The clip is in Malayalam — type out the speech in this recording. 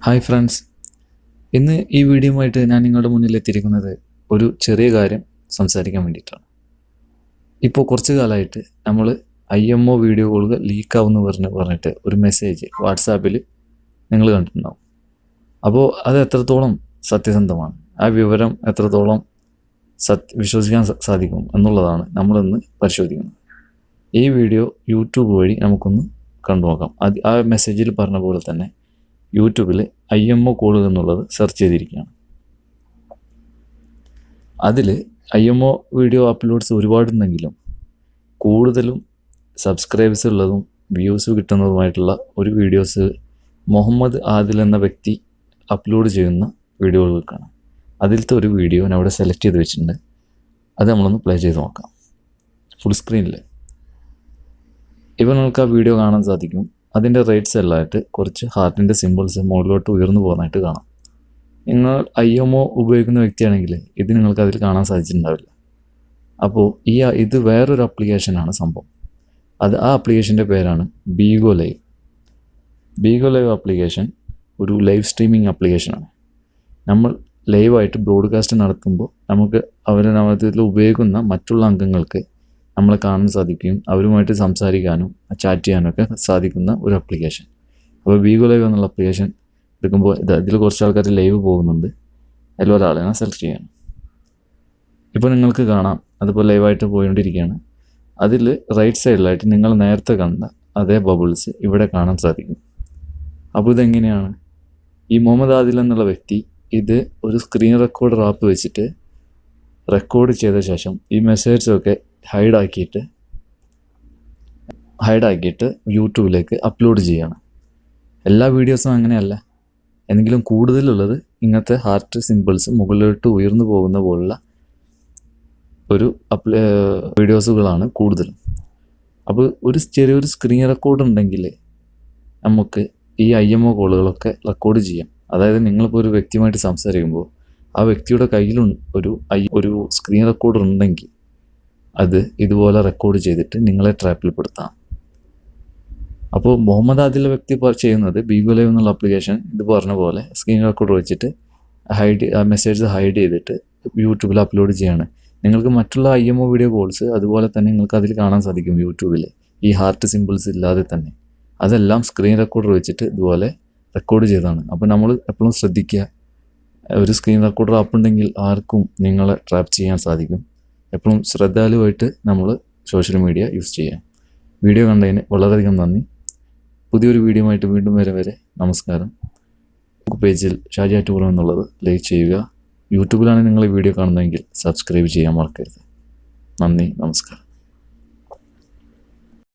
ഹായ് ഫ്രണ്ട്സ്, ഇന്ന് ഈ വീഡിയോയുമായിട്ട് ഞാൻ നിങ്ങളുടെ മുന്നിൽ എത്തിയിരിക്കുന്നത് ഒരു ചെറിയ കാര്യം സംസാരിക്കാൻ വേണ്ടിയിട്ടാണ്. ഇപ്പോൾ കുറച്ച് കാലമായിട്ട് നമ്മൾ IMO വീഡിയോ കോളുകൾ ലീക്കാവുമെന്ന് പറഞ്ഞിട്ട് ഒരു മെസ്സേജ് വാട്സാപ്പിൽ നിങ്ങൾ കണ്ടിട്ടുണ്ടാവും. അപ്പോൾ അത് എത്രത്തോളം സത്യസന്ധമാണ്, ആ വിവരം എത്രത്തോളം വിശ്വസിക്കാൻ സാധിക്കും എന്നുള്ളതാണ് നമ്മളിന്ന് പരിശോധിക്കുന്നത്. ഈ വീഡിയോ യൂട്യൂബ് വഴി നമുക്കൊന്ന് കണ്ടുനോക്കാം. ആ മെസ്സേജിൽ പറഞ്ഞ പോലെ തന്നെ യൂട്യൂബിൽ IMO കോളുകൾ എന്നുള്ളത് സെർച്ച് ചെയ്തിരിക്കുകയാണ്. അതിൽ IMO വീഡിയോ അപ്ലോഡ്സ് ഒരുപാടുണ്ടെങ്കിലും കൂടുതലും സബ്സ്ക്രൈബേഴ്സ് ഉള്ളതും വ്യൂസ് കിട്ടുന്നതുമായിട്ടുള്ള ഒരു വീഡിയോസ് മുഹമ്മദ് ആദിൽ എന്ന വ്യക്തി അപ്ലോഡ് ചെയ്യുന്ന വീഡിയോകൾക്കാണ്. അതിലത്തെ ഒരു വീഡിയോ ഞാൻ അവിടെ സെലക്ട് ചെയ്ത് വെച്ചിട്ടുണ്ട്. അത് നമ്മളൊന്ന് പ്ലേ ചെയ്ത് നോക്കാം. ഫുൾ സ്ക്രീനിൽ ഇപ്പോൾ നമുക്ക് ആ വീഡിയോ കാണാൻ സാധിക്കും. അതിൻ്റെ റൈറ്റ് സൈഡിലായിട്ട് കുറച്ച് ഹാർട്ടിൻ്റെ സിമ്പിൾസ് മുകളിലോട്ട് ഉയർന്നു പോകുന്നതായിട്ട് കാണാം. നിങ്ങൾ IMO ഉപയോഗിക്കുന്ന വ്യക്തിയാണെങ്കിൽ ഇത് നിങ്ങൾക്ക് അതിൽ കാണാൻ സാധിച്ചിട്ടുണ്ടാവില്ല. അപ്പോൾ ഇത് വേറൊരു ആപ്ലിക്കേഷനാണ് സംഭവം. ആ ആപ്ലിക്കേഷൻ്റെ പേരാണ് ബീഗോ ലൈവ്. ബീഗോ ലൈവ് ആപ്ലിക്കേഷൻ ഒരു ലൈവ് സ്ട്രീമിംഗ് ആപ്ലിക്കേഷനാണ്. നമ്മൾ ലൈവായിട്ട് ബ്രോഡ്കാസ്റ്റ് നടത്തുമ്പോൾ നമുക്ക് ഇതിൽ ഉപയോഗിക്കുന്ന മറ്റുള്ള അംഗങ്ങൾക്ക് നമ്മളെ കാണാൻ സാധിക്കുകയും അവരുമായിട്ട് സംസാരിക്കാനും ചാറ്റ് ചെയ്യാനും ഒക്കെ സാധിക്കുന്ന ഒരു ആപ്ലിക്കേഷൻ. അപ്പോൾ ബീഗോ ലൈവ് എന്നുള്ള ആപ്ലിക്കേഷൻ എടുക്കുമ്പോൾ ഇതിൽ കുറച്ച് ആൾക്കാർ ലൈവ് പോകുന്നുണ്ട്. അതിലൊരാളെ ഞാൻ സെലക്ട് ചെയ്യണം. ഇപ്പോൾ നിങ്ങൾക്ക് കാണാം അതുപോലെ ലൈവായിട്ട് പോയിക്കൊണ്ടിരിക്കുകയാണ്. അതിൽ റൈറ്റ് സൈഡിലായിട്ട് നിങ്ങൾ നേരത്തെ കണ്ട അതേ ബബിൾസ് ഇവിടെ കാണാൻ സാധിക്കും. അപ്പോൾ ഇതെങ്ങനെയാണ്? ഈ മുഹമ്മദ് ആദിൽ എന്നുള്ള വ്യക്തി ഇത് ഒരു സ്ക്രീൻ റെക്കോർഡർ ആപ്പ് വെച്ചിട്ട് റെക്കോർഡ് ചെയ്ത ശേഷം ഈ മെസ്സേജൊക്കെ ഹൈഡാക്കിയിട്ട് യൂട്യൂബിലേക്ക് അപ്ലോഡ് ചെയ്യുകയാണ്. എല്ലാ വീഡിയോസും അങ്ങനെയല്ല, എന്തെങ്കിലും കൂടുതലുള്ളത് ഇങ്ങനത്തെ ഹാർട്ട് സിമ്പിൾസ് മുകളിലോട്ട് ഉയർന്നു പോകുന്ന പോലുള്ള ഒരു വീഡിയോസുകളാണ് കൂടുതലും. അപ്പോൾ ചെറിയൊരു സ്ക്രീൻ റെക്കോർഡ് ഉണ്ടെങ്കിൽ നമുക്ക് ഈ IMO കോളുകളൊക്കെ റെക്കോർഡ് ചെയ്യാം. അതായത് നിങ്ങളിപ്പോൾ ഒരു വ്യക്തിയുമായിട്ട് സംസാരിക്കുമ്പോൾ ആ വ്യക്തിയുടെ കയ്യിൽ ഒരു സ്ക്രീൻ റെക്കോർഡർ ഉണ്ടെങ്കിൽ അത് ഇതുപോലെ റെക്കോർഡ് ചെയ്തിട്ട് നിങ്ങളെ ട്രാപ്പിൽപ്പെടുത്താം. അപ്പോൾ മുഹമ്മദ് ആദിലെ വ്യക്തി ചെയ്യുന്നത് ബീഗോ ലൈവ് എന്നുള്ള ആപ്ലിക്കേഷൻ ഇത് പറഞ്ഞ പോലെ സ്ക്രീൻ റെക്കോർഡർ വെച്ചിട്ട് മെസ്സേജ് ഹൈഡ് ചെയ്തിട്ട് യൂട്യൂബിൽ അപ്ലോഡ് ചെയ്യാണ്. നിങ്ങൾക്ക് മറ്റുള്ള IMO വീഡിയോ കോൾസ് അതുപോലെ തന്നെ നിങ്ങൾക്ക് അതിൽ കാണാൻ സാധിക്കും യൂട്യൂബിൽ ഈ ഹാർട്ട് സിമ്പിൾസ് ഇല്ലാതെ തന്നെ. അതെല്ലാം സ്ക്രീൻ റെക്കോർഡർ വെച്ചിട്ട് ഇതുപോലെ റെക്കോർഡ് ചെയ്തതാണ്. അപ്പോൾ നമ്മൾ എപ്പോഴും ശ്രദ്ധിക്കുക, ഒരു സ്ക്രീൻ റെക്കോർഡർ ആപ്പ് ഉണ്ടെങ്കിൽ ആർക്കും നിങ്ങളെ ട്രാപ്പ് ചെയ്യാൻ സാധിക്കും. എപ്പോഴും ശ്രദ്ധാലുവായിട്ട് നമ്മൾ സോഷ്യൽ മീഡിയ യൂസ് ചെയ്യാം. വീഡിയോ കണ്ടതിന് വളരെയധികം നന്ദി. പുതിയൊരു വീഡിയോ ആയിട്ട് വീണ്ടും വരെ നമസ്കാരം. പേജിൽ ഷാജി ആറ്റുപുറം എന്നുള്ളത് ലൈക്ക് ചെയ്യുക. യൂട്യൂബിലാണ് നിങ്ങൾ ഈ വീഡിയോ കാണുന്നതെങ്കിൽ സബ്സ്ക്രൈബ് ചെയ്യാൻ മറക്കരുത്. നന്ദി, നമസ്കാരം.